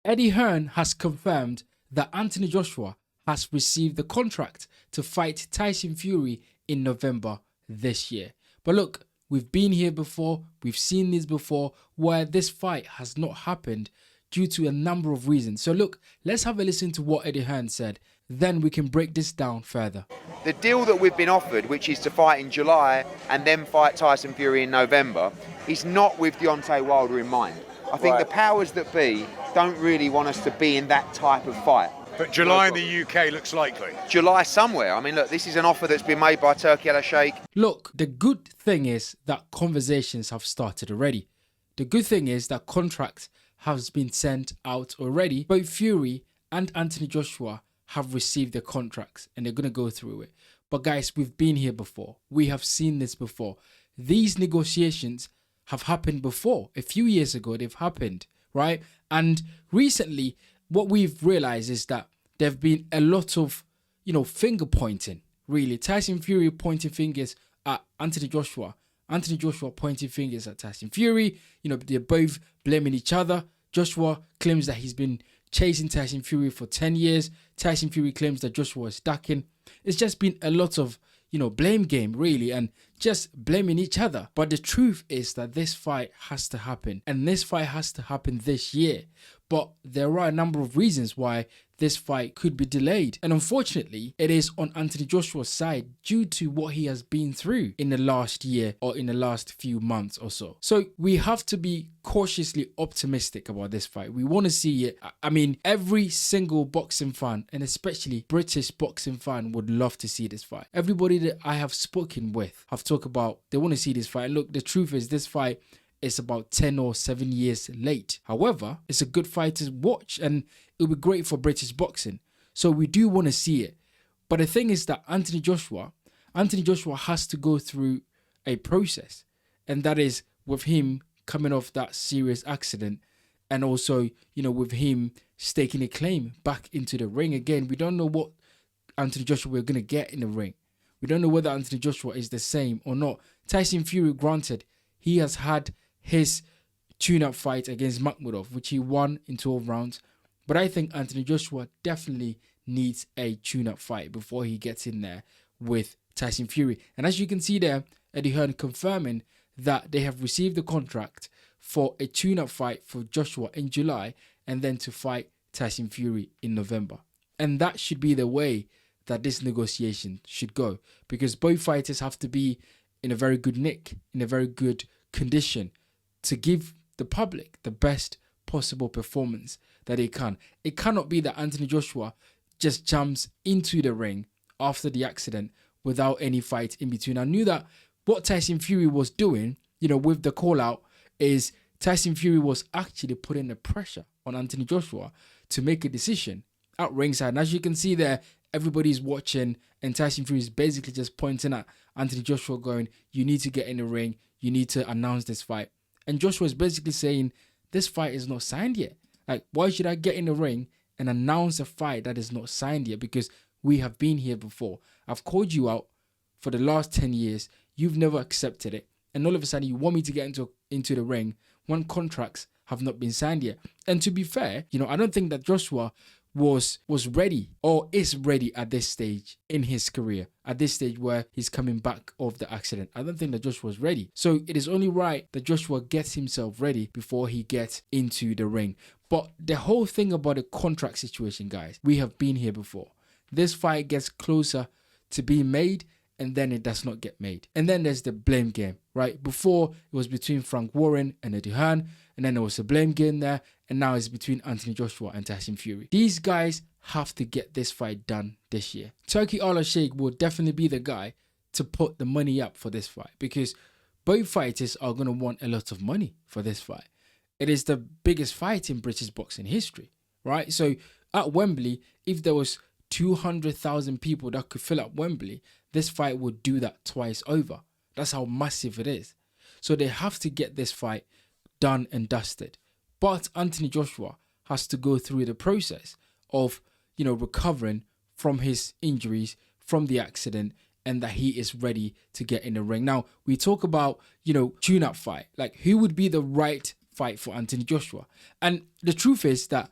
Eddie Hearn has confirmed that Anthony Joshua has received the contract to fight Tyson Fury in November this year. But look, we've been here before, we've seen this before, where this fight has not happened due to a number of reasons. So look, let's have a listen to what Eddie Hearn said, then we can break this down further. The deal that we've been offered, which is to fight in July and then fight Tyson Fury in November, is not with Deontay Wilder in mind. I think the powers that be don't really want us to be in that type of fight. But July in the UK looks likely. July somewhere. I mean, look, this is an offer that's been made by Turki Al-Sheikh. Look, the good thing is that conversations have started already. The good thing is that contracts have been sent out already. Both Fury and Anthony Joshua have received their contracts and they're going to go through it. But guys, we've been here before. We have seen this before. These negotiations have happened before. A few years ago, they've happened, right? And recently, what we've realized is that there have been a lot of, finger pointing, really. Tyson Fury pointing fingers at Anthony Joshua. Anthony Joshua pointing fingers at Tyson Fury. They're both blaming each other. Joshua claims that he's been chasing Tyson Fury for 10 years. Tyson Fury claims that Joshua is ducking. It's just been a lot of, blame game, really, and just blaming each other. But the truth is that this fight has to happen, and this fight has to happen this year. But there are a number of reasons why this fight could be delayed. And unfortunately, it is on Anthony Joshua's side due to what he has been through in the last year or in the last few months or so. So we have to be cautiously optimistic about this fight. We want to see it. I mean, every single boxing fan, and especially British boxing fan, would love to see this fight. Everybody that I have spoken with have talked about they want to see this fight. And look, the truth is this fight is about 10 or 7 years late. However, it's a good fight to watch and it'll be great for British boxing. So we do want to see it. But the thing is that Anthony Joshua has to go through a process. And that is with him coming off that serious accident and also, with him staking a claim back into the ring again. We don't know what Anthony Joshua we're going to get in the ring. We don't know whether Anthony Joshua is the same or not. Tyson Fury, granted, he has had his tune-up fight against Makhmudov, which he won in 12 rounds. But I think Anthony Joshua definitely needs a tune-up fight before he gets in there with Tyson Fury. And as you can see there, Eddie Hearn confirming that they have received the contract for a tune-up fight for Joshua in July and then to fight Tyson Fury in November. And that should be the way that this negotiation should go, because both fighters have to be in a very good nick, in a very good condition to give the public the best possible performance that they can. It cannot be that Anthony Joshua just jumps into the ring after the accident without any fight in between. I knew that what Tyson Fury was doing, with the call out, is Tyson Fury was actually putting the pressure on Anthony Joshua to make a decision at ringside. And as you can see there, everybody's watching and Tyson Fury is basically just pointing at Anthony Joshua going, you need to get in the ring, you need to announce this fight. And Joshua is basically saying, this fight is not signed yet. Like, why should I get in the ring and announce a fight that is not signed yet? Because we have been here before. I've called you out for the last 10 years. You've never accepted it. And all of a sudden, you want me to get into the ring when contracts have not been signed yet. And to be fair, I don't think that Joshua was ready or is ready at this stage in his career, at this stage where he's coming back off the accident. I don't think that Joshua was ready. So it is only right that Joshua gets himself ready before he gets into the ring. But the whole thing about the contract situation, guys, we have been here before. This fight gets closer to being made and then it does not get made. And then there's the blame game, right? Before it was between Frank Warren and Eddie Hearn, and then there was a blame game there, and now it's between Anthony Joshua and Tyson Fury. These guys have to get this fight done this year. Turki Al-Sheikh will definitely be the guy to put the money up for this fight, because both fighters are going to want a lot of money for this fight. It is the biggest fight in British boxing history, right? So at Wembley, if there was 200,000 people that could fill up Wembley, this fight would do that twice over. That's how massive it is. So they have to get this fight done and dusted. But Anthony Joshua has to go through the process of, recovering from his injuries, from the accident, and that he is ready to get in the ring. Now, we talk about, tune-up fight. Like, who would be the right fight for Anthony Joshua? And the truth is that,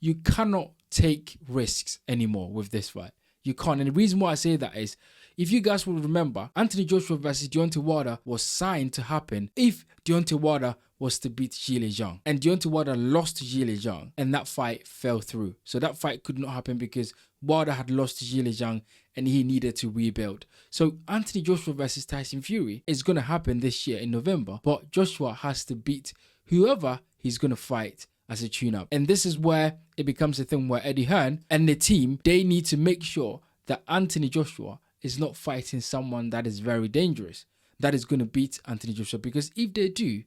you cannot take risks anymore with this fight. You can't. And the reason why I say that is, if you guys will remember, Anthony Joshua versus Deontay Wilder was signed to happen if Deontay Wilder was to beat Zhilei Zhang. And Deontay Wilder lost to Zhilei Zhang, and that fight fell through. So that fight could not happen because Wilder had lost to Zhilei Zhang and he needed to rebuild. So Anthony Joshua versus Tyson Fury is going to happen this year in November, but Joshua has to beat whoever he's going to fight as a tune-up. And this is where it becomes a thing where Eddie Hearn and the team, they need to make sure that Anthony Joshua is not fighting someone that is very dangerous, that is going to beat Anthony Joshua. Because if they do,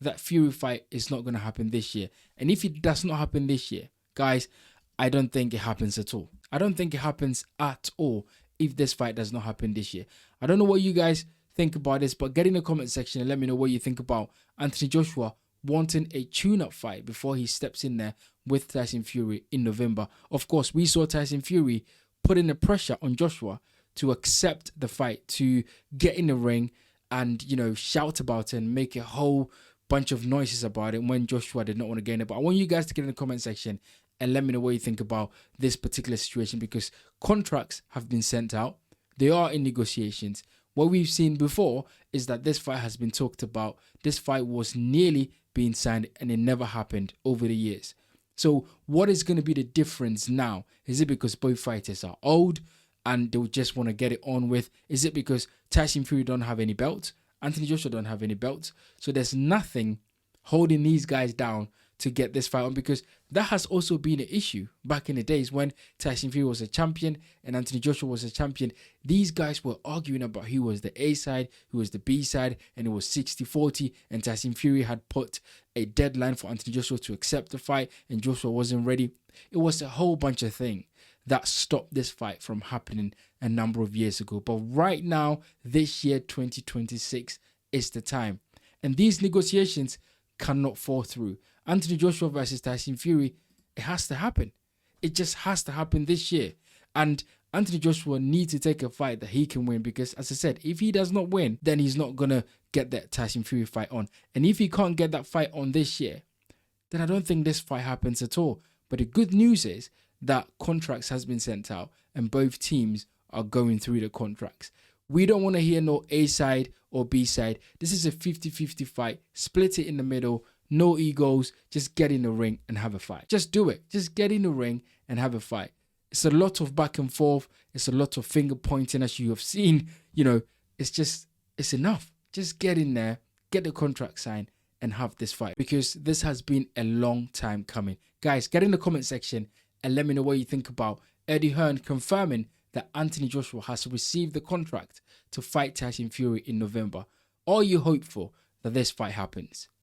that Fury fight is not going to happen this year. And if it does not happen this year, guys, I don't think it happens at all. I don't think it happens at all if this fight does not happen this year. I don't know what you guys think about this, but get in the comment section and let me know what you think about Anthony Joshua wanting a tune-up fight before he steps in there with Tyson Fury in November. Of course, we saw Tyson Fury putting the pressure on Joshua to accept the fight, to get in the ring and, shout about it and make a whole bunch of noises about it when Joshua did not want to get in it. But I want you guys to get in the comment section and let me know what you think about this particular situation, because contracts have been sent out. They are in negotiations. What we've seen before is that this fight has been talked about. This fight was nearly being signed and it never happened over the years. So what is going to be the difference now? Is it because both fighters are old and they'll just want to get it on with? Is it because Tyson Fury don't have any belts? Anthony Joshua don't have any belts. So there's nothing holding these guys down to get this fight on, because that has also been an issue back in the days when Tyson Fury was a champion and Anthony Joshua was a champion. These guys were arguing about who was the A side, who was the B side, and it was 60-40, and Tyson Fury had put a deadline for Anthony Joshua to accept the fight and Joshua wasn't ready. It was a whole bunch of things that stopped this fight from happening a number of years ago. But right now, this year, 2026, is the time. And these negotiations cannot fall through. Anthony Joshua versus Tyson Fury, it has to happen. It just has to happen this year. And Anthony Joshua needs to take a fight that he can win, because, as I said, if he does not win, then he's not going to get that Tyson Fury fight on. And if he can't get that fight on this year, then I don't think this fight happens at all. But the good news is that contracts has been sent out and both teams are going through the contracts. We don't want to hear no A side or B side. This is a 50-50 fight. Split it in the middle. No egos. Just get in the ring and have a fight. Just do it. Just get in the ring and have a fight. It's a lot of back and forth. It's a lot of finger pointing, as you have seen. It's enough. Just get in there, get the contract signed and have this fight, because this has been a long time coming. Guys, get in the comment section and let me know what you think about Eddie Hearn confirming that Anthony Joshua has received the contract to fight Tyson Fury in November. Are you hopeful that this fight happens?